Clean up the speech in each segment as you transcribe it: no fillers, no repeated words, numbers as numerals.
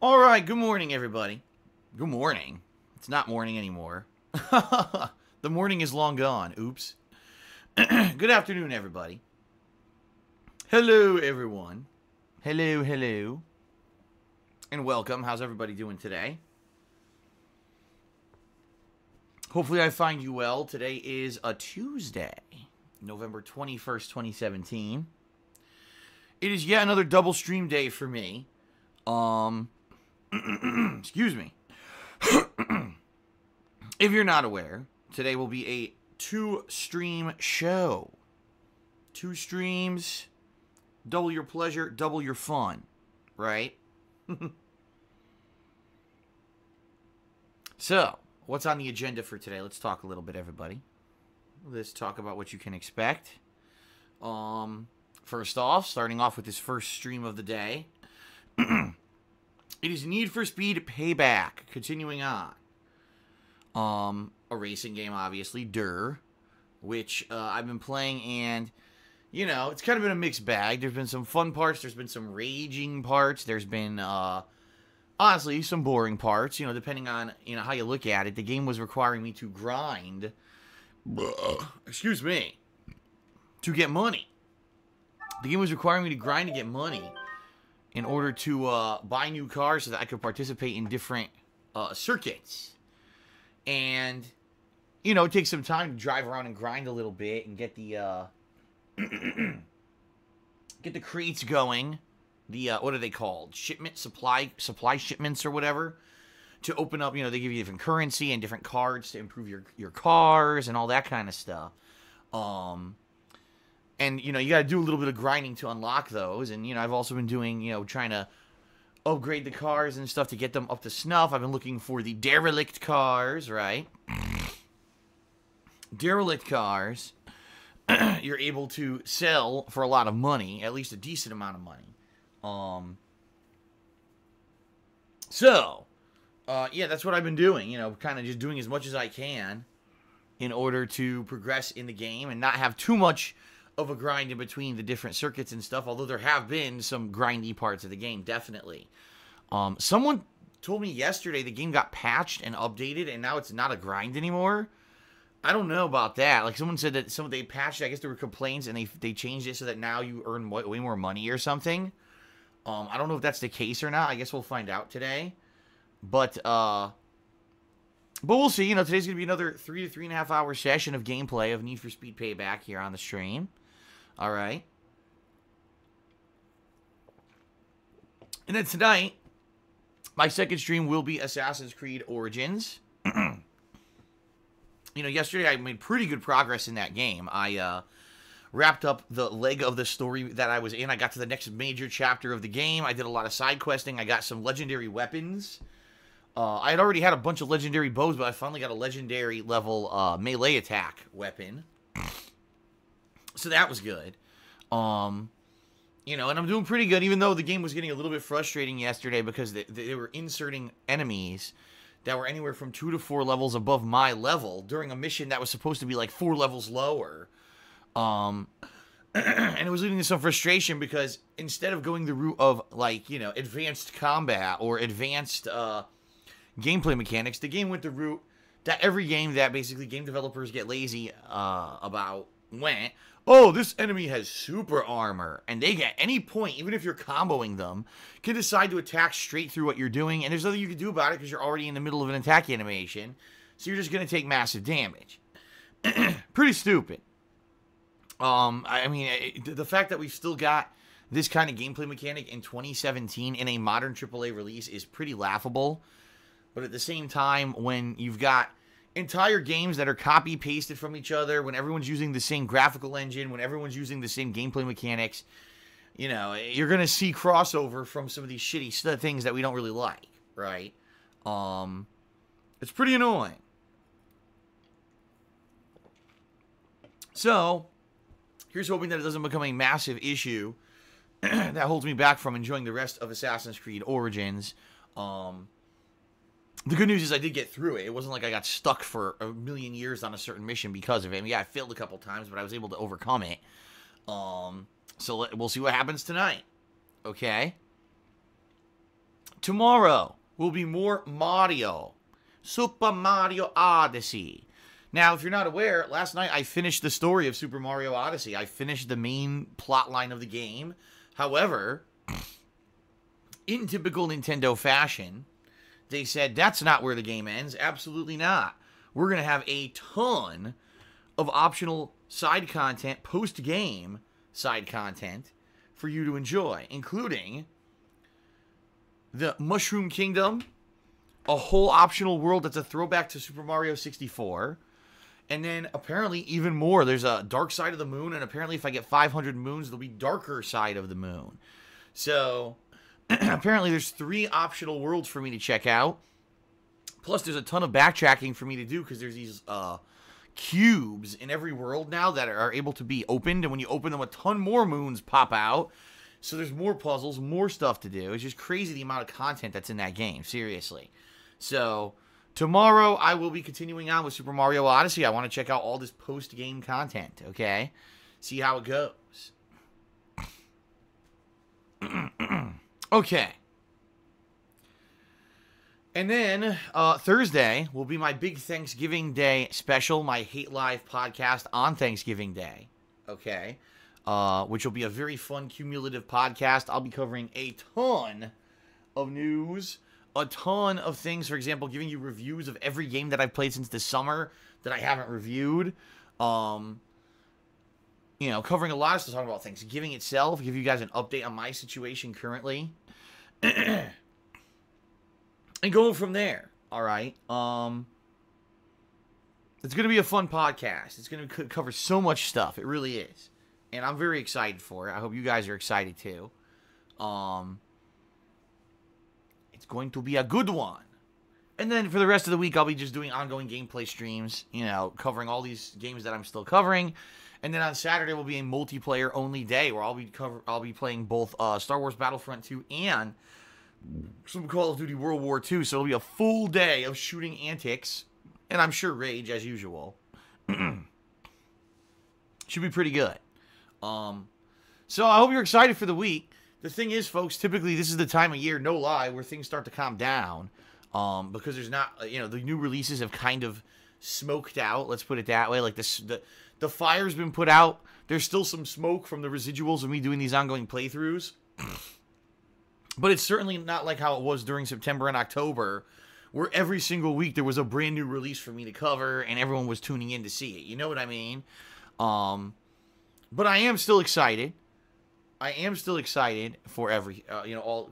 All right, good morning, everybody. Good morning. It's not morning anymore. The morning is long gone. Oops. Good afternoon, everybody. Hello, everyone. Hello. And welcome. How's everybody doing today? Hopefully I find you well. Today is a Tuesday, November 21st, 2017. It is yet another double stream day for me. Excuse me. If you're not aware, today will be a 2-stream show. 2 streams, double your pleasure, double your fun, right? So, what's on the agenda for today? Let's talk a little bit, everybody. Let's talk about what you can expect. First off, starting off with this first stream of the day. It is Need For Speed Payback. Continuing on. A racing game, obviously, which I've been playing, and, you know, it's kind of been a mixed bag. There's been some fun parts, there's been some raging parts, there's been, honestly, some boring parts, you know, depending on, you know, how you look at it. The game was requiring me to grind, excuse me, to get money. The game was requiring me to grind to get money in order to buy new cars so that I could participate in different circuits. And, you know, it takes some time to drive around and grind a little bit and get the get the crates going. The what are they called? Supply shipments or whatever. To open up, you know, they give you different currency and different cards to improve your cars and all that kind of stuff. And, you know, you got to do a little bit of grinding to unlock those. And, you know, I've also been doing, you know, trying to upgrade the cars and stuff to get them up to snuff. I've been looking for the derelict cars, right? Derelict cars, you're able to sell for a lot of money, at least a decent amount of money. Yeah, that's what I've been doing, you know, kind of just doing as much as I can in order to progress in the game and not have too much of a grind in between the different circuits and stuff, although there have been some grindy parts of the game, definitely. Someone told me yesterday the game got patched and updated, and now it's not a grind anymore. I don't know about that. Like, someone said that they patched it. I guess there were complaints, and they changed it so that now you earn way more money or something. I don't know if that's the case or not. I guess we'll find out today. But we'll see. You know, today's going to be another 3 to 3.5 hour session of gameplay of Need For Speed Payback here on the stream. All right. And then tonight, my second stream will be Assassin's Creed Origins. You know, yesterday I made pretty good progress in that game. I wrapped up the leg of the story that I was in. I got to the next major chapter of the game. I did a lot of side questing. I got some legendary weapons. I had already had a bunch of legendary bows, but I finally got a legendary level melee attack weapon. So that was good. You know, and I'm doing pretty good, even though the game was getting a little bit frustrating yesterday because they were inserting enemies that were anywhere from 2 to 4 levels above my level during a mission that was supposed to be like 4 levels lower. And it was leading to some frustration because instead of going the route of, like, you know, advanced combat or advanced gameplay mechanics, the game went the route that every game that basically game developers get lazy about went. Oh, this enemy has super armor, and they at any point, even if you're comboing them, can decide to attack straight through what you're doing, and there's nothing you can do about it because you're already in the middle of an attack animation, so you're just going to take massive damage. Pretty stupid. I mean, the fact that we've still got this kind of gameplay mechanic in 2017 in a modern AAA release is pretty laughable, but at the same time, when you've got entire games that are copy-pasted from each other, when everyone's using the same graphical engine, when everyone's using the same gameplay mechanics, you know, you're going to see crossover from some of these shitty things that we don't really like, right? It's pretty annoying. So, here's hoping that it doesn't become a massive issue that holds me back from enjoying the rest of Assassin's Creed Origins. The good news is I did get through it. It wasn't like I got stuck for a million years on a certain mission because of it. I mean, yeah, I failed a couple times, but I was able to overcome it. So we'll see what happens tonight. Okay? Tomorrow will be more Mario. Super Mario Odyssey. Now, if you're not aware, last night I finished the story of Super Mario Odyssey. I finished the main plot line of the game. However, in typical Nintendo fashion, they said that's not where the game ends. Absolutely not. We're going to have a ton of optional side content, post-game side content for you to enjoy, including the Mushroom Kingdom, a whole optional world that's a throwback to Super Mario 64, and then apparently even more. There's a dark side of the moon, and apparently if I get 500 moons, there'll be darker side of the moon. So apparently there's 3 optional worlds for me to check out. Plus there's a ton of backtracking for me to do because there's these cubes in every world now that are able to be opened, and when you open them, a ton more moons pop out. So there's more puzzles, more stuff to do. It's just crazy the amount of content that's in that game, seriously. So tomorrow I will be continuing on with Super Mario Odyssey. I want to check out all this post-game content, okay? See how it goes. Okay. And then Thursday will be my big Thanksgiving Day special, my Hate Live podcast on Thanksgiving Day, okay? Which will be a very fun cumulative podcast. I'll be covering a ton of news, a ton of things. For example, giving you reviews of every game that I've played since the summer that I haven't reviewed. Covering a lot of stuff, talking about Thanksgiving itself, give you guys an update on my situation currently. And going from there, all right? It's going to be a fun podcast. It's going to cover so much stuff. It really is. And I'm very excited for it. I hope you guys are excited too. It's going to be a good one. And then for the rest of the week, I'll be just doing ongoing gameplay streams, covering all these games that I'm still covering. And then on Saturday will be a multiplayer only day where I'll be playing both Star Wars Battlefront 2 and some Call of Duty World War II. So it'll be a full day of shooting antics, and I'm sure rage as usual. Should be pretty good. So I hope you're excited for the week. The thing is, folks, typically this is the time of year, no lie, where things start to calm down. Because there's not, the new releases have kind of smoked out. Let's put it that way. Like the fire's been put out. There's still some smoke from the residuals of me doing these ongoing playthroughs. But it's certainly not like how it was during September and October, where every single week there was a brand new release for me to cover and everyone was tuning in to see it. You know what I mean? But I am still excited. I am still excited for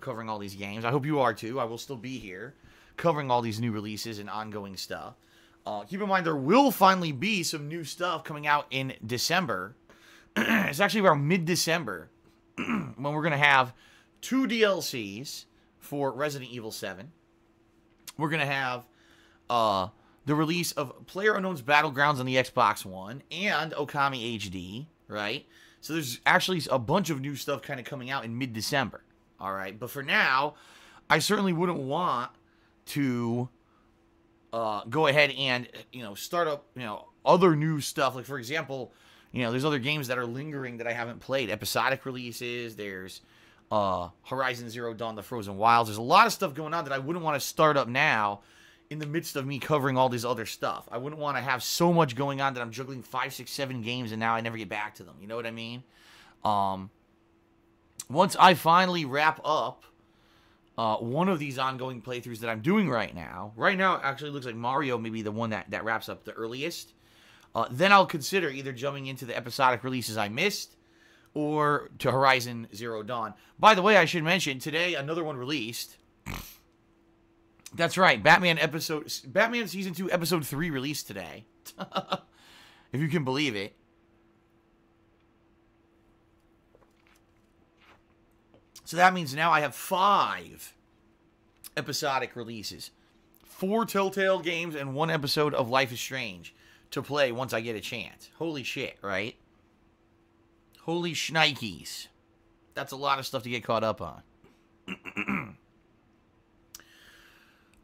covering all these games. I hope you are too. I will still be here covering all these new releases and ongoing stuff. Keep in mind, there will finally be some new stuff coming out in December. It's actually around mid-December when we're going to have 2 DLCs for Resident Evil 7. We're going to have the release of PlayerUnknown's Battlegrounds on the Xbox One and Okami HD, right? So there's actually a bunch of new stuff kind of coming out in mid-December, all right? But for now, I certainly wouldn't want to go ahead and, start up, other new stuff. Like, for example, there's other games that are lingering that I haven't played. Episodic releases, there's Horizon Zero Dawn, The Frozen Wilds. There's a lot of stuff going on that I wouldn't want to start up now in the midst of me covering all this other stuff. I wouldn't want to have so much going on that I'm juggling 5, 6, 7 games and now I never get back to them. You know what I mean? Once I finally wrap up one of these ongoing playthroughs that I'm doing right now it actually looks like Mario may be the one that wraps up the earliest. Then I'll consider either jumping into the episodic releases I missed or to Horizon Zero Dawn. By the way, I should mention, today another one released. That's right, Batman Season 2 Episode 3 released today. If you can believe it. So that means now I have 5 episodic releases. 4 Telltale games and 1 episode of Life is Strange to play once I get a chance. Holy shit, right? Holy shnikes. That's a lot of stuff to get caught up on.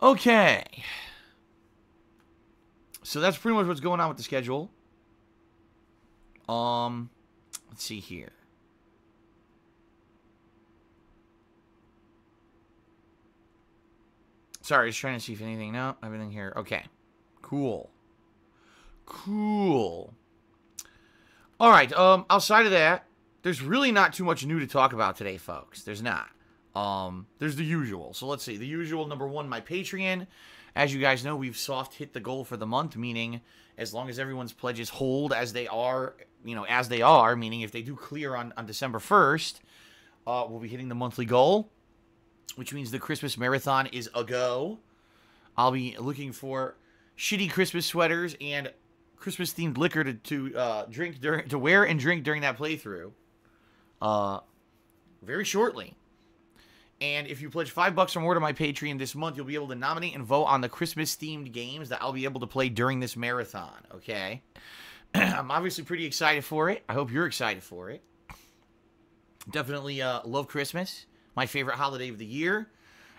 Okay. So that's pretty much what's going on with the schedule. Let's see here. Sorry, just trying to see if anything. No, everything here. Okay. Cool. Cool. All right. Outside of that, there's really not too much new to talk about today, folks. There's not. There's the usual. So let's see. The usual, number one, my Patreon. As you guys know, we've soft hit the goal for the month, meaning as long as everyone's pledges hold as they are, meaning if they do clear on December 1st, we'll be hitting the monthly goal, which means the Christmas marathon is a go. I'll be looking for shitty Christmas sweaters and Christmas-themed liquor to wear and drink during that playthrough very shortly. And if you pledge $5 or more to my Patreon this month, you'll be able to nominate and vote on the Christmas-themed games that I'll be able to play during this marathon, okay? I'm obviously pretty excited for it. I hope you're excited for it. Definitely love Christmas, my favorite holiday of the year.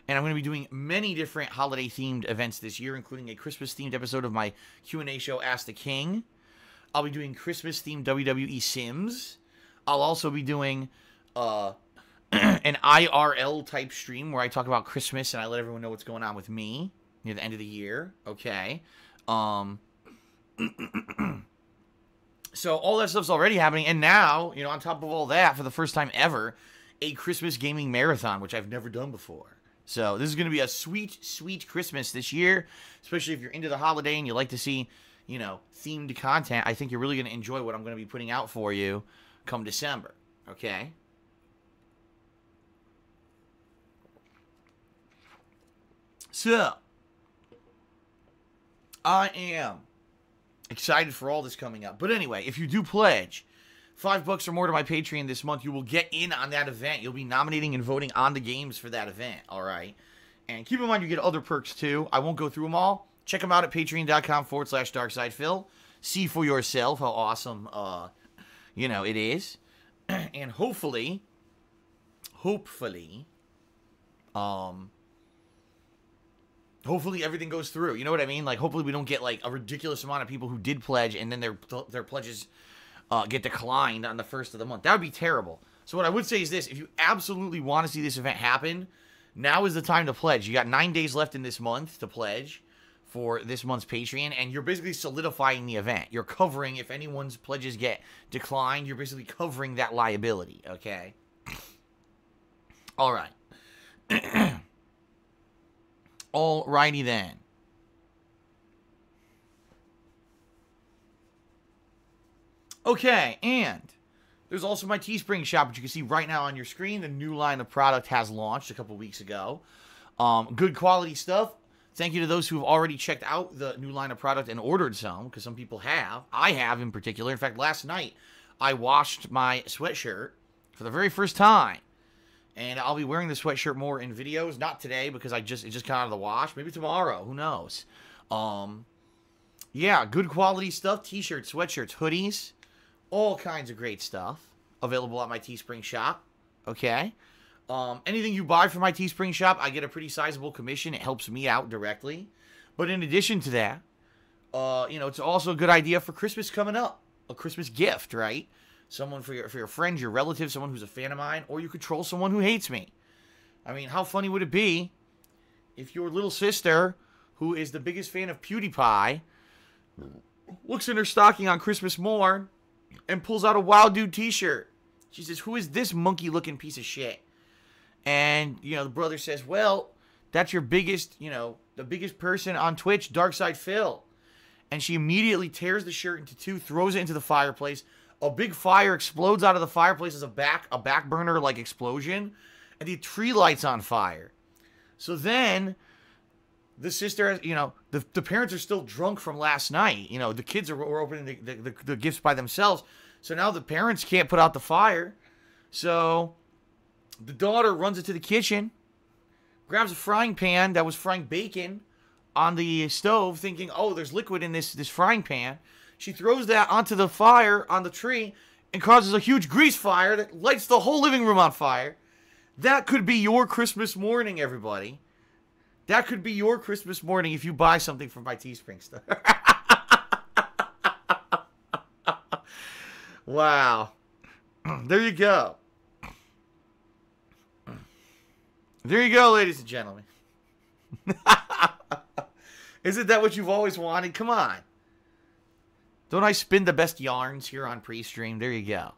And I'm going to be doing many different holiday-themed events this year, including a Christmas-themed episode of my Q&A show, Ask the King. I'll be doing Christmas-themed WWE Sims. I'll also be doing an IRL-type stream where I talk about Christmas and I let everyone know what's going on with me near the end of the year. Okay. So all that stuff's already happening. And now, on top of all that, for the first time ever, a Christmas gaming marathon, which I've never done before. So this is going to be a sweet, sweet Christmas this year, especially if you're into the holiday and you like to see, themed content. I think you're really going to enjoy what I'm going to be putting out for you come December. Okay? So, I am excited for all this coming up. But anyway, if you do pledge $5 or more to my Patreon this month, you will get in on that event. You'll be nominating and voting on the games for that event, all right? And keep in mind, you get other perks, too. I won't go through them all. Check them out at patreon.com/DarkSidePhil. See for yourself how awesome, it is. And hopefully, hopefully everything goes through. You know what I mean? Like, hopefully we don't get, a ridiculous amount of people who did pledge and then their pledges get declined on the first of the month. That would be terrible. So what I would say is this. If you absolutely want to see this event happen, now is the time to pledge. You got 9 days left in this month to pledge for this month's Patreon, and you're basically solidifying the event. You're covering, if anyone's pledges get declined, you're basically covering that liability, okay? All right. Alrighty then. Okay, and there's also my Teespring shop, which you can see right now on your screen. The new line of product has launched a couple weeks ago. Good quality stuff. Thank you to those who have already checked out the new line of product and ordered some, because some people have. I have in particular. In fact, last night, I washed my sweatshirt for the very first time. And I'll be wearing the sweatshirt more in videos. Not today, because it just got out of the wash. Maybe tomorrow. Who knows? Yeah, good quality stuff. T-shirts, sweatshirts, hoodies. All kinds of great stuff available at my Teespring shop. Okay? Anything you buy from my Teespring shop, I get a pretty sizable commission. It helps me out directly. But in addition to that, it's also a good idea for Christmas coming up. A Christmas gift, right? Someone for your friends, your relatives, someone who's a fan of mine, or you could troll someone who hates me. I mean, how funny would it be if your little sister, who is the biggest fan of PewDiePie, looks in her stocking on Christmas morn and pulls out a Wild Dude t-shirt. She says, "Who is this monkey-looking piece of shit?" And, the brother says, "Well, that's your biggest, the biggest person on Twitch, DarkSidePhil." And she immediately tears the shirt into two, throws it into the fireplace. A big fire explodes out of the fireplace as a back burner like explosion, and the tree lights on fire. So then the sister, the parents are still drunk from last night. The kids were opening the gifts by themselves. So now the parents can't put out the fire. So the daughter runs into the kitchen, grabs a frying pan that was frying bacon on the stove, thinking, "Oh, there's liquid in this frying pan." She throws that onto the fire on the tree and causes a huge grease fire that lights the whole living room on fire. That could be your Christmas morning, everybody. That could be your Christmas morning if you buy something from my Teespring store. Wow. There you go. There you go, ladies and gentlemen. Isn't that what you've always wanted? Come on. Don't I spin the best yarns here on pre-stream? There you go.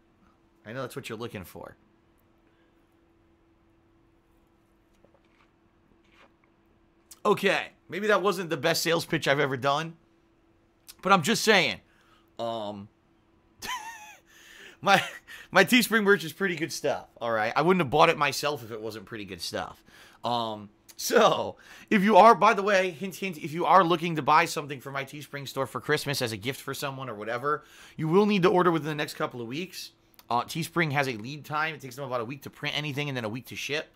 I know that's what you're looking for. Okay, maybe that wasn't the best sales pitch I've ever done, but I'm just saying, my Teespring merch is pretty good stuff. All right, I wouldn't have bought it myself if it wasn't pretty good stuff. So if you are, by the way, hint, hint, if you are looking to buy something for my Teespring store for Christmas as a gift for someone or whatever, you will need to order within the next couple of weeks. Teespring has a lead time. It takes them about a week to print anything and then a week to ship.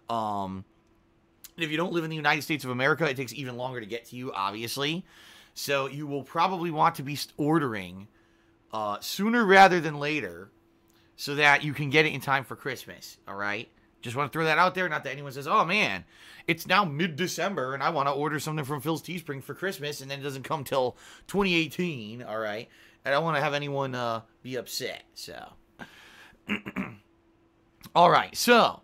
And if you don't live in the United States of America, it takes even longer to get to you, obviously. So you will probably want to be ordering sooner rather than later so that you can get it in time for Christmas, all right? Just want to throw that out there. Not that anyone says, oh, man, it's now mid-December and I want to order something from Phil's Teespring for Christmas and then it doesn't come till 2018, all right? I don't want to have anyone be upset, so. All right, so.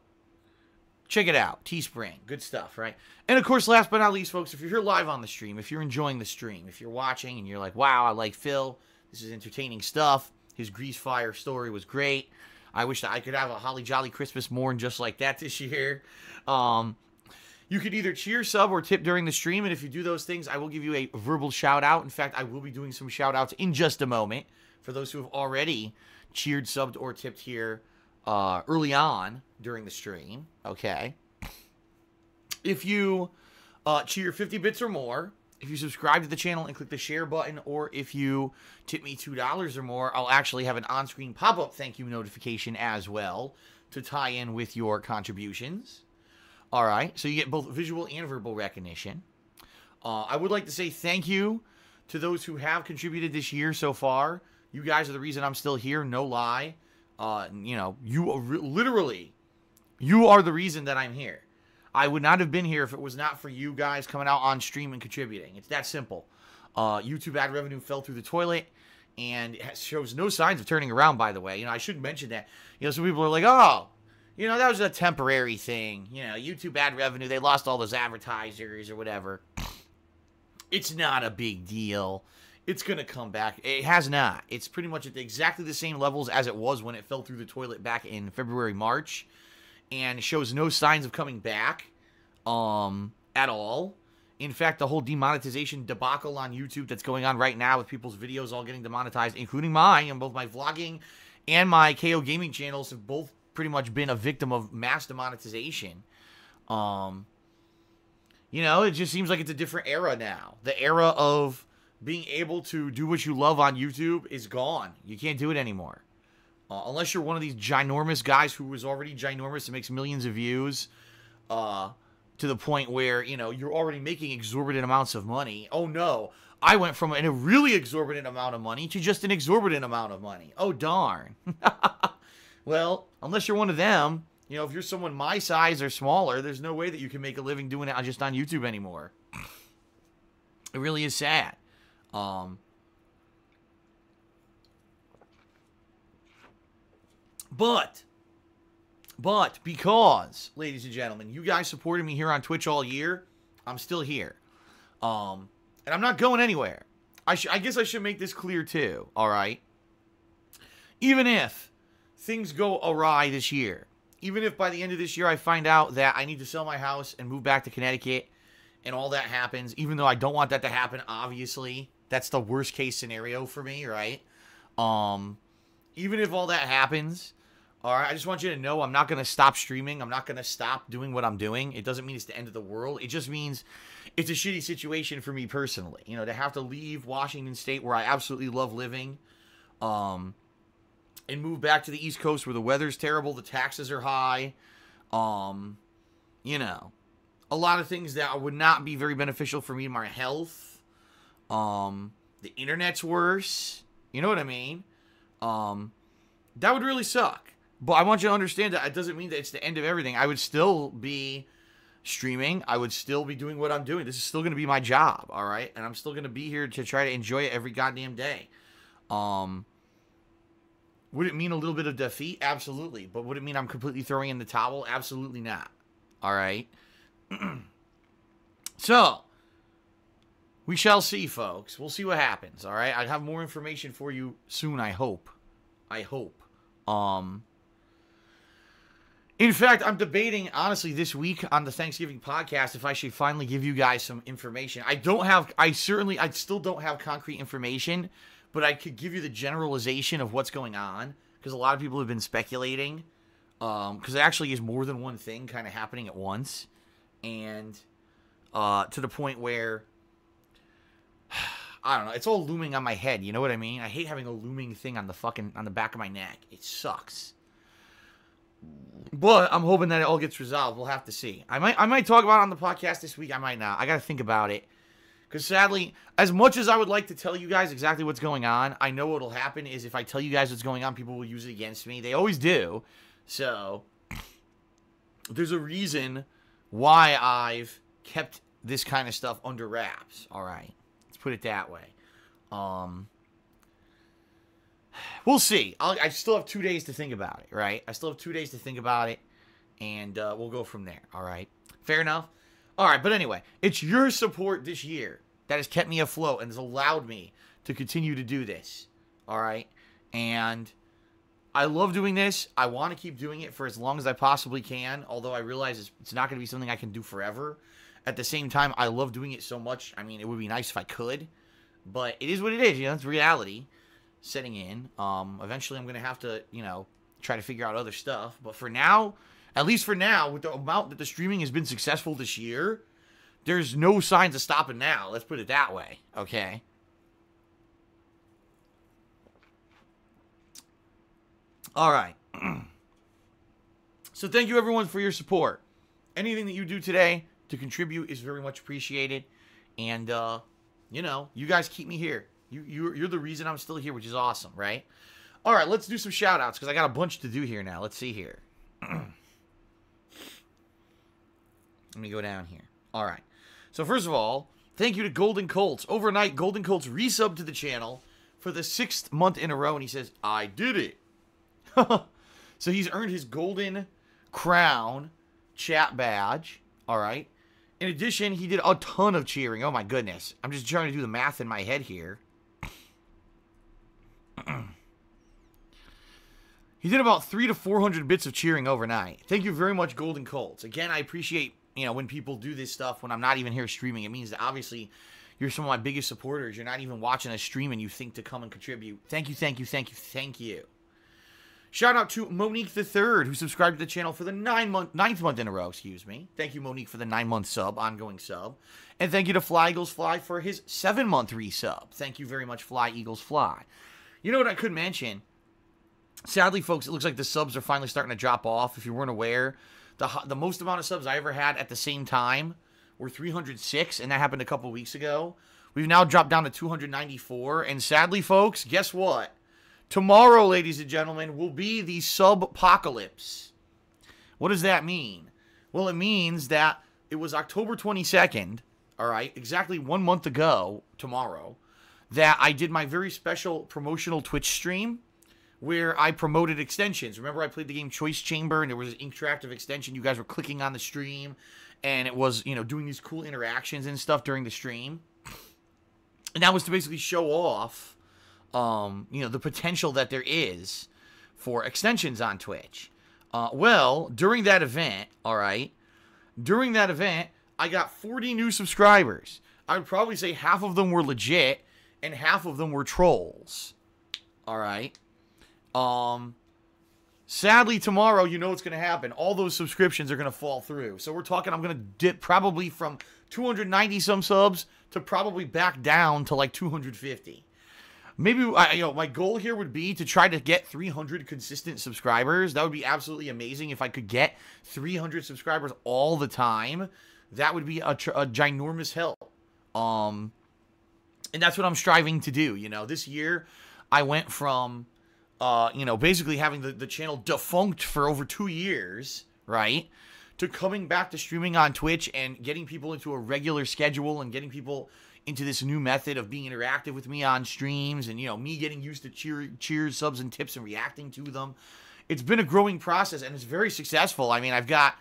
Check it out. Teespring. Good stuff, right? And, of course, last but not least, folks, if you're here live on the stream, if you're enjoying the stream, if you're watching and you're like, wow, I like Phil. This is entertaining stuff. His Grease Fire story was great. I wish that I could have a Holly Jolly Christmas morn just like that this year. You could either cheer, sub, or tip during the stream. And if you do those things, I will give you a verbal shout-out. In fact, I will be doing some shout-outs in just a moment for those who have already cheered, subbed, or tipped here early on during the stream, okay? If you cheer 50 bits or more, if you subscribe to the channel and click the share button, or if you tip me $2 or more, I'll actually have an on-screen pop-up thank you notification as well to tie in with your contributions. All right, so you get both visual and verbal recognition. I would like to say thank you to those who have contributed this year so far. You guys are the reason I'm still here, no lie. You know, you are literally, you are the reason that I'm here. I would not have been here if it was not for you guys coming out on stream and contributing. It's that simple. YouTube ad revenue fell through the toilet, and it shows no signs of turning around, by the way. You know, I should mention that. You know, some people are like, oh, you know, that was a temporary thing. You know, YouTube ad revenue, they lost all those advertisers or whatever. It's not a big deal. It's going to come back. It has not. It's pretty much at exactly the same levels as it was when it fell through the toilet back in February, March. And it shows no signs of coming back at all. In fact, the whole demonetization debacle on YouTube that's going on right now with people's videos all getting demonetized, including mine, and both my vlogging and my KO Gaming channels have both pretty much been a victim of mass demonetization. You know, it just seems like it's a different era now. The era of being able to do what you love on YouTube is gone. You can't do it anymore. Unless you're one of these ginormous guys who is already ginormous and makes millions of views to the point where, you know, you're already making exorbitant amounts of money. Oh, no. I went from a really exorbitant amount of money to just an exorbitant amount of money. Oh, darn. Well, unless you're one of them, you know, if you're someone my size or smaller, there's no way that you can make a living doing it just on YouTube anymore. It really is sad. But because, ladies and gentlemen, you guys supported me here on Twitch all year, I'm still here. And I'm not going anywhere. I guess I should make this clear too, all right? Even if things go awry this year, even if by the end of this year I find out that I need to sell my house and move back to Connecticut and all that happens, even though I don't want that to happen, obviously, that's the worst case scenario for me, right? Even if all that happens, all right, I just want you to know I'm not going to stop streaming. I'm not going to stop doing what I'm doing. It doesn't mean it's the end of the world. It just means it's a shitty situation for me personally. You know, to have to leave Washington State where I absolutely love living and move back to the East Coast where the weather's terrible, the taxes are high, you know, a lot of things that would not be very beneficial for me and my health. The internet's worse. You know what I mean? That would really suck. But I want you to understand that it doesn't mean that it's the end of everything. I would still be streaming. I would still be doing what I'm doing. This is still going to be my job, all right? And I'm still going to be here to try to enjoy it every goddamn day. Would it mean a little bit of defeat? Absolutely. But would it mean I'm completely throwing in the towel? Absolutely not. All right? So, we shall see, folks. We'll see what happens, all right? I'll have more information for you soon, I hope. I hope. In fact, I'm debating, honestly, this week on the Thanksgiving podcast if I should finally give you guys some information. I still don't have concrete information, but I could give you the generalization of what's going on, because a lot of people have been speculating, because it actually is more than one thing kind of happening at once, and to the point where, I don't know, it's all looming on my head, you know what I mean? I hate having a looming thing on the back of my neck. It sucks. But I'm hoping that it all gets resolved. We'll have to see. I might talk about it on the podcast this week. I might not. I got to think about it. Because sadly, as much as I would like to tell you guys exactly what's going on, I know what'll happen is if I tell you guys what's going on, people will use it against me. They always do. So, there's a reason why I've kept this kind of stuff under wraps. All right. Let's put it that way. We'll see. I still have 2 days to think about it, right? I still have 2 days to think about it, and we'll go from there, all right? Fair enough? All right, but anyway, it's your support this year that has kept me afloat and has allowed me to continue to do this, all right? And I love doing this. I want to keep doing it for as long as I possibly can, although I realize it's not going to be something I can do forever. At the same time, I love doing it so much. I mean, it would be nice if I could, but it is what it is. You know, it's reality setting in. Eventually I'm going to have to, try to figure out other stuff. But for now, at least for now, with the amount that the streaming has been successful this year, there's no signs of stopping now. Let's put it that way. Okay. All right. So thank you everyone for your support. Anything that you do today to contribute is very much appreciated. And, you guys keep me here. You're the reason I'm still here, which is awesome, right? All right, let's do some shout-outs, because I got a bunch to do here now. Let's see here. Let me go down here. All right. So first of all, thank you to Golden Colts. Overnight, Golden Colts resubbed to the channel for the 6th month in a row, and he says, I did it. So he's earned his Golden Crown chat badge. All right. In addition, he did a ton of cheering. Oh, my goodness. I'm just trying to do the math in my head here. He did about 300 to 400 bits of cheering overnight. Thank you very much, Golden Colts. Again, I appreciate, when people do this stuff when I'm not even here streaming. It means that obviously you're some of my biggest supporters. You're not even watching a stream and you think to come and contribute. Thank you, thank you, thank you, thank you. Shout out to Monique the Third, who subscribed to the channel for the 9th month in a row, excuse me. Thank you, Monique, for the 9-month sub, ongoing sub. And thank you to Fly Eagles Fly for his 7-month resub. Thank you very much, Fly Eagles Fly. You know what I could mention? Sadly, folks, it looks like the subs are finally starting to drop off. If you weren't aware, the most amount of subs I ever had at the same time were 306, and that happened a couple weeks ago. We've now dropped down to 294, and sadly, folks, guess what? Tomorrow, ladies and gentlemen, will be the sub-apocalypse. What does that mean? Well, it means that it was October 22nd, all right, exactly 1 month ago, tomorrow, that I did my very special promotional Twitch stream where I promoted extensions. Remember, I played the game Choice Chamber, and there was an interactive extension. You guys were clicking on the stream, and it was, doing these cool interactions and stuff during the stream. And that was to basically show off, the potential that there is for extensions on Twitch. Well, during that event, all right, I got 40 new subscribers. I would probably say half of them were legit, and half of them were trolls. All right. Sadly, tomorrow, you know what's going to happen. All those subscriptions are going to fall through. So we're talking, I'm going to dip probably from 290 some subs to probably back down to like 250. Maybe, my goal here would be to try to get 300 consistent subscribers. That would be absolutely amazing if I could get 300 subscribers all the time. That would be a ginormous help. And that's what I'm striving to do. This year I went from, basically having the channel defunct for over 2 years, right? To coming back to streaming on Twitch and getting people into a regular schedule and getting people into this new method of being interactive with me on streams and, me getting used to cheers, subs, and tips and reacting to them. It's been a growing process and it's very successful. I mean, I've got,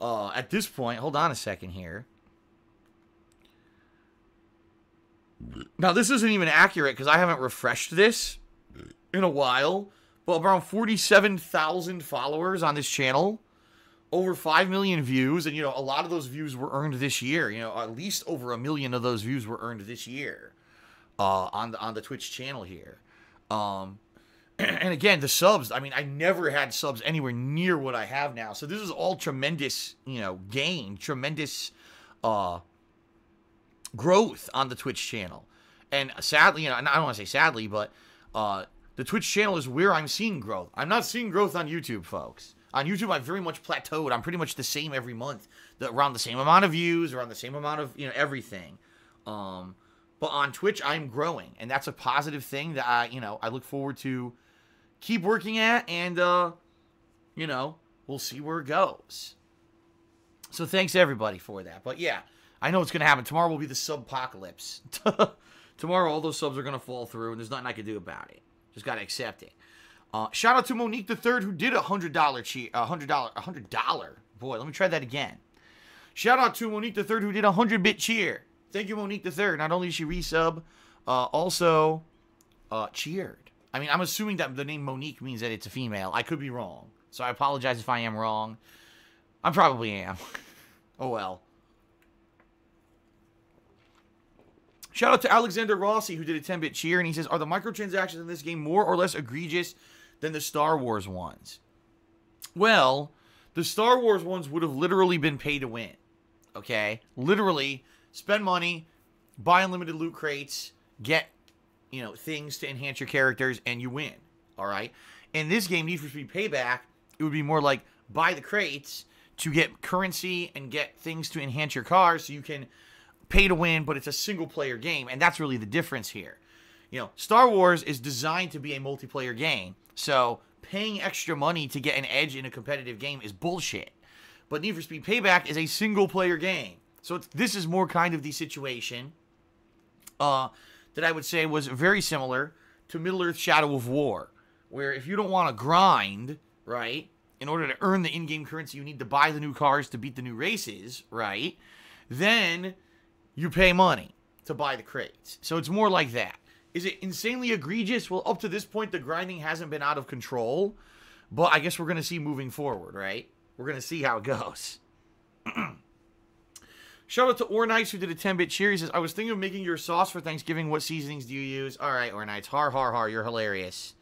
at this point, hold on a second here. Now, this isn't even accurate because I haven't refreshed this in a while, but around 47,000 followers on this channel, over 5 million views, and, you know, a lot of those views were earned this year. You know, at least over 1 million of those views were earned this year on the Twitch channel here. And again, the subs, I mean, I never had subs anywhere near what I have now. So this is all tremendous, you know, gain, tremendous growth on the Twitch channel. And sadly, you know, I don't want to say sadly, but the Twitch channel is where I'm seeing growth. I'm not seeing growth on YouTube, folks. On YouTube, I've very much plateaued. I'm pretty much the same every month. Around the same amount of views, around the same amount of, you know, everything. But on Twitch, I'm growing. And that's a positive thing that I, you know, I look forward to keep working at. And, you know, we'll see where it goes. So thanks, everybody, for that. But, yeah, I know it's going to happen. Tomorrow will be the sub-apocalypse. Tomorrow, all those subs are going to fall through, and there's nothing I can do about it. Just got to accept it. Shout out to Monique the Third, who did $100 cheer. $100. Boy, let me try that again. Shout out to Monique the Third, who did 100-bit cheer. Thank you, Monique the Third. Not only did she resub, also cheered. I mean, I'm assuming that the name Monique means that it's a female. I could be wrong, so I apologize if I am wrong. I probably am. Oh well. Shout out to Alexander Rossi, who did a 10-bit cheer, and he says, are the microtransactions in this game more or less egregious than the Star Wars ones? Well, the Star Wars ones would have literally been pay to win, okay? Literally, spend money, buy unlimited loot crates, get, you know, things to enhance your characters, and you win, all right? In this game, Need For Speed Payback, it would be more like buy the crates to get currency and get things to enhance your cars so you can pay to win, but it's a single-player game, and that's really the difference here. You know, Star Wars is designed to be a multiplayer game, so paying extra money to get an edge in a competitive game is bullshit. But Need For Speed Payback is a single-player game, so this is more kind of the situation that I would say was very similar to Middle-earth Shadow of War, where if you don't want to grind, right, in order to earn the in-game currency, you need to buy the new cars to beat the new races, right, then you pay money to buy the crates. So it's more like that. Is it insanely egregious? Well, up to this point, the grinding hasn't been out of control. But I guess we're going to see moving forward, right? We're going to see how it goes. Shout out to Ornites, who did a 10-bit cheer. He says, I was thinking of making your sauce for Thanksgiving. What seasonings do you use? All right, Ornites. Har, har, har. You're hilarious.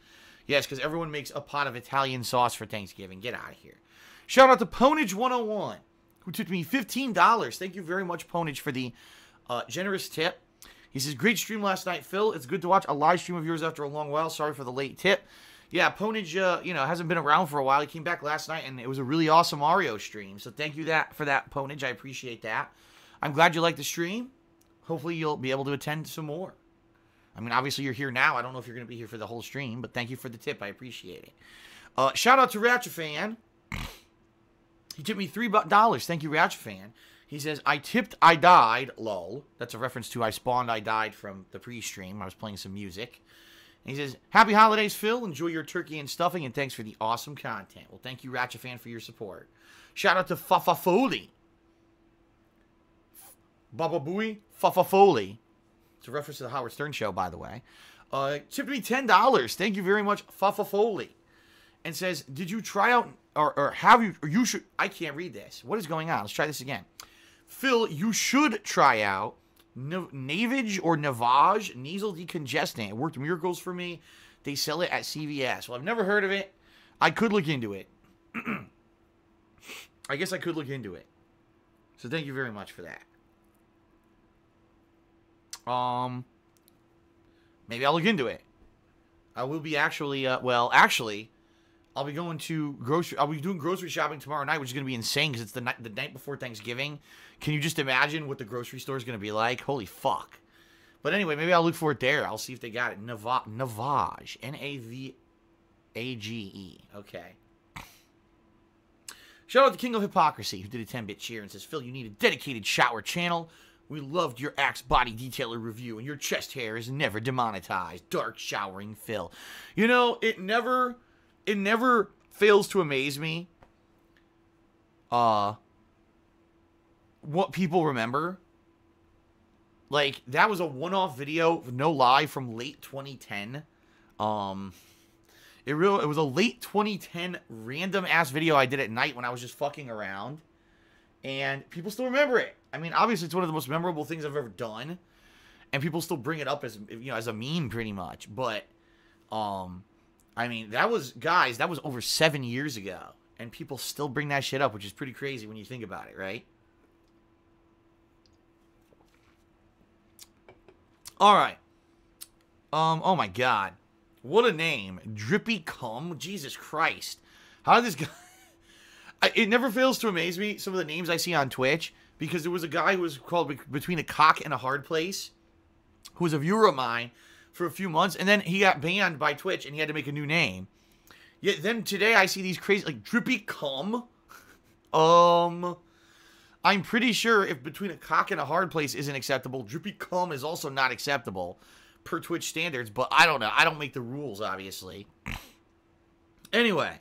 Yes, because everyone makes a pot of Italian sauce for Thanksgiving. Get out of here. Shout out to Ponage101, who took me $15. Thank you very much, Ponage, for the generous tip. He says, great stream last night, Phil. It's good to watch a live stream of yours after a long while. Sorry for the late tip. Yeah, Ponage, you know, hasn't been around for a while. He came back last night, and it was a really awesome Mario stream. So thank you for that, Ponage. I appreciate that. I'm glad you liked the stream. Hopefully you'll be able to attend some more. I mean, obviously you're here now. I don't know if you're going to be here for the whole stream, but thank you for the tip. I appreciate it. Shout out to Ratchetfan. He tipped me $3. Thank you, Ratchetfan. He says, I tipped, I died, lol. That's a reference to I spawned, I died from the pre-stream. I was playing some music. And he says, happy holidays, Phil. Enjoy your turkey and stuffing, and thanks for the awesome content. Well, thank you, Ratchetfan, for your support. Shout out to Fafafoli. Baba Booey, Fafafoli. It's a reference to the Howard Stern show, by the way. Tipped me $10. Thank you very much, Fafafoli. And says, did you try out, or have you, or you should, I can't read this. What is going on? Let's try this again. Phil, you should try out Navage or Navage nasal decongestant. It worked miracles for me. They sell it at CVS. Well, I've never heard of it. I could look into it. I guess I could look into it. So thank you very much for that. Maybe I'll look into it. I will be actually, I'll be going to I'll be doing grocery shopping tomorrow night, which is going to be insane because it's the night before Thanksgiving. Can you just imagine what the grocery store is going to be like? Holy fuck. But anyway, maybe I'll look for it there. I'll see if they got it. Navage. Navage. Okay. Shout out to King of Hypocrisy, who did a 10-bit cheer and says, Phil, you need a dedicated shower channel. We loved your Axe body detailer review, and your chest hair is never demonetized. Dark showering Phil. You know, it never fails to amaze me what people remember. Like, that was a one-off video, no lie, from late 2010. It was a late 2010 random-ass video I did at night when I was just fucking around. And people still remember it. I mean, obviously, it's one of the most memorable things I've ever done. And people still bring it up as, as a meme, pretty much. But, I mean, that was over 7 years ago. And people still bring that shit up, which is pretty crazy when you think about it, right? All right. Oh my God. What a name. Drippy Cum. Jesus Christ. How did this guy... It never fails to amaze me, some of the names I see on Twitch, because there was a guy who was called Between a Cock and a Hard Place, who was a viewer of mine for a few months, and then he got banned by Twitch, and he had to make a new name. Yet then today I see these crazy, like, Drippy Cum. I'm pretty sure if Between a Cock and a Hard Place isn't acceptable, Drippy Cum is also not acceptable per Twitch standards, but I don't know. I don't make the rules, obviously. Anyway,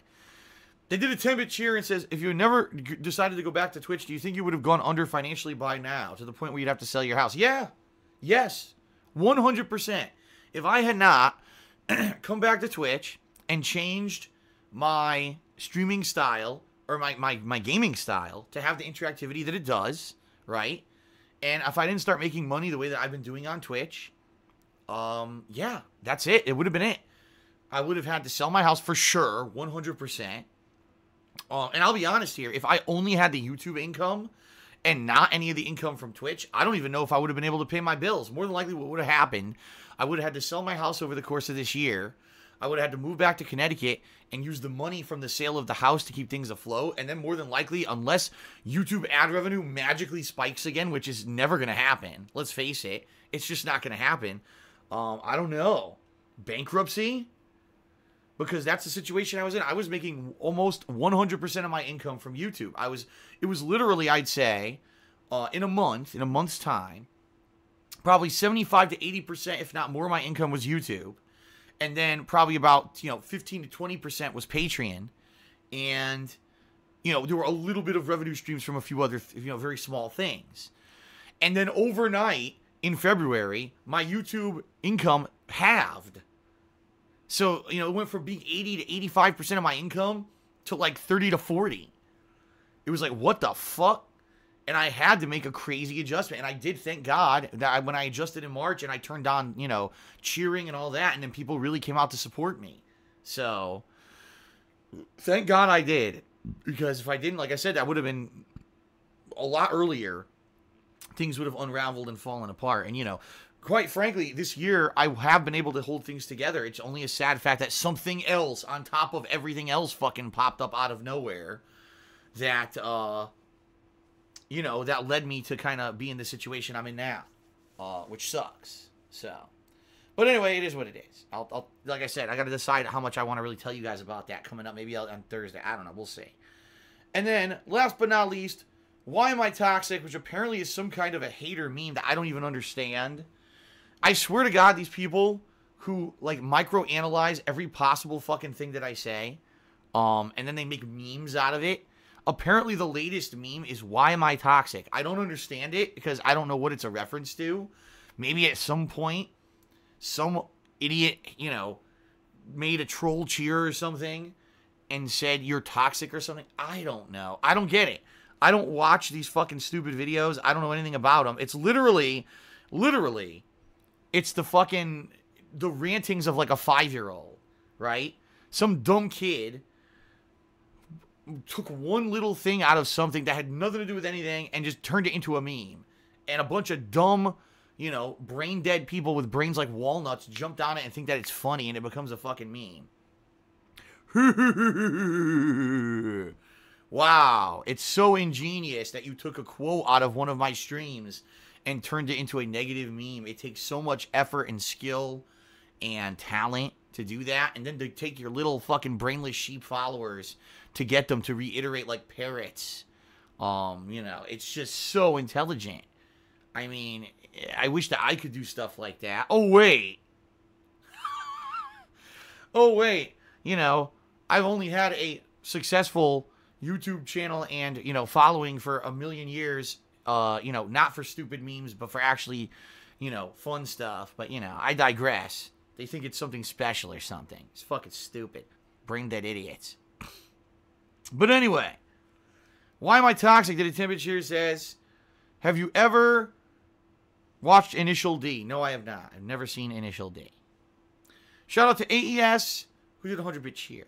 they did a 10-bit cheer and says, if you never decided to go back to Twitch, do you think you would have gone under financially by now, to the point where you'd have to sell your house? Yeah. Yes. 100%. If I had not come back to Twitch and changed my streaming style, or my gaming style, to have the interactivity that it does, right? And if I didn't start making money the way that I've been doing on Twitch, yeah, that's it. It would have been it. I would have had to sell my house for sure, 100%. And I'll be honest here, if I only had the YouTube income and not any of the income from Twitch, I don't even know if I would have been able to pay my bills. More than likely what would have happened, I would have had to sell my house over the course of this year. I would have had to move back to Connecticut and use the money from the sale of the house to keep things afloat. And then more than likely, unless YouTube ad revenue magically spikes again, which is never going to happen, let's face it, it's just not going to happen. I don't know. Bankruptcy? Because that's the situation I was in. I was making almost 100% of my income from YouTube. It was literally, I'd say, in a month's time, probably 75 to 80%, if not more, of my income was YouTube. And then probably about, 15 to 20% was Patreon. And, there were a little bit of revenue streams from a few other, very small things. And then overnight, in February, my YouTube income halved. So, it went from being 80 to 85% of my income to like 30 to 40. It was like, what the fuck? And I had to make a crazy adjustment. And I did, thank God, that when I adjusted in March and I turned on, cheering and all that, and then people really came out to support me. So, thank God I did. Because if I didn't, like I said, that would have been a lot earlier. Things would have unraveled and fallen apart. And, quite frankly, this year, I have been able to hold things together. It's only a sad fact that something else on top of everything else fucking popped up out of nowhere that, that led me to kind of be in the situation I'm in now, which sucks. So, but anyway, it is what it is. I'll like I said, I got to decide how much I want to really tell you guys about that coming up, maybe on Thursday. I don't know. We'll see. And then, last but not least, why am I toxic? Which apparently is some kind of a hater meme that I don't even understand. I swear to God, these people who, like, micro-analyze every possible fucking thing that I say, and then they make memes out of it. Apparently, the latest meme is, why am I toxic? I don't understand it, because I don't know what it's a reference to. Maybe at some point, some idiot, made a troll cheer or something, and said, you're toxic or something. I don't know. I don't get it. I don't watch these fucking stupid videos. I don't know anything about them. It's literally, it's the rantings of like a 5-year-old, right? Some dumb kid took one little thing out of something that had nothing to do with anything and just turned it into a meme. And a bunch of dumb, brain dead people with brains like walnuts jump on it and think that it's funny, and it becomes a fucking meme. Wow, it's so ingenious that you took a quote out of one of my streams and turned it into a negative meme. It takes so much effort and skill and talent to do that, and then to take your little fucking brainless sheep followers to get them to reiterate like parrots. It's just so intelligent. I mean, I wish that I could do stuff like that. Oh, wait. I've only had a successful YouTube channel and, following for a million years, not for stupid memes, but for actually, fun stuff. But, I digress. They think it's something special or something. It's fucking stupid. Brain dead idiots. But anyway, why am I toxic? Did a temperature says, have you ever watched Initial D? No, I have not. I've never seen Initial D. Shout out to AES, who did 100-bit cheer,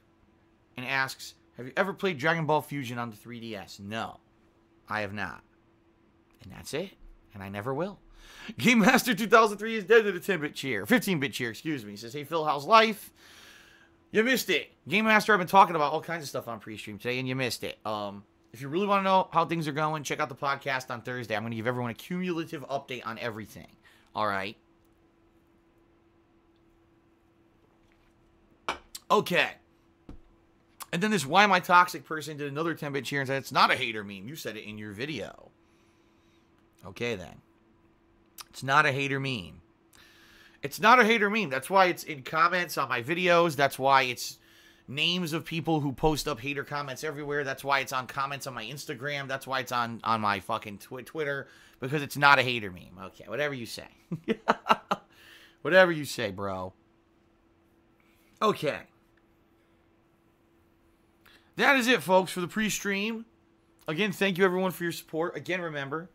and asks, have you ever played Dragon Ball Fusion on the 3DS? No, I have not. And that's it. And I never will. Game Master 2003 is dead to the 10-bit cheer. 15-bit cheer, excuse me. He says, hey, Phil, how's life? You missed it. Game Master, I've been talking about all kinds of stuff on pre-stream today, and you missed it. If you really want to know how things are going, check out the podcast on Thursday. I'm going to give everyone a cumulative update on everything. All right? Okay. And then this Why Am I Toxic person did another 10-bit cheer and said, it's not a hater meme. You said it in your video. Okay, then. It's not a hater meme. It's not a hater meme. That's why it's in comments on my videos. That's why it's names of people who post up hater comments everywhere. That's why it's on comments on my Instagram. That's why it's on my fucking Twitter. Because it's not a hater meme. Okay, whatever you say. Whatever you say, bro. Okay. That is it, folks, for the pre-stream. Again, thank you, everyone, for your support. Again, remember,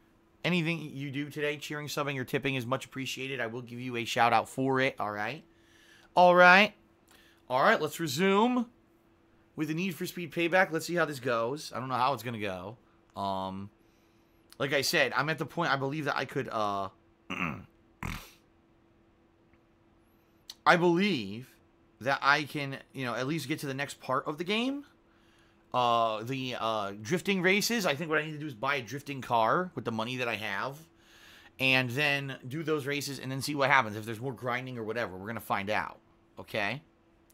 anything you do today, cheering, subbing, or tipping is much appreciated. I will give you a shout-out for it, all right? All right. All right, let's resume with the Need for Speed Payback. Let's see how this goes. I don't know how it's going to go. Like I said, I'm at the point I believe that I could, I believe that I can, at least get to the next part of the game. The drifting races. I think what I need to do is buy a drifting car with the money that I have. And then do those races and then see what happens. If there's more grinding or whatever, we're going to find out. Okay?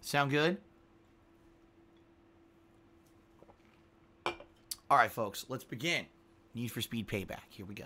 Sound good? Alright, folks. Let's begin. Need for Speed Payback. Here we go.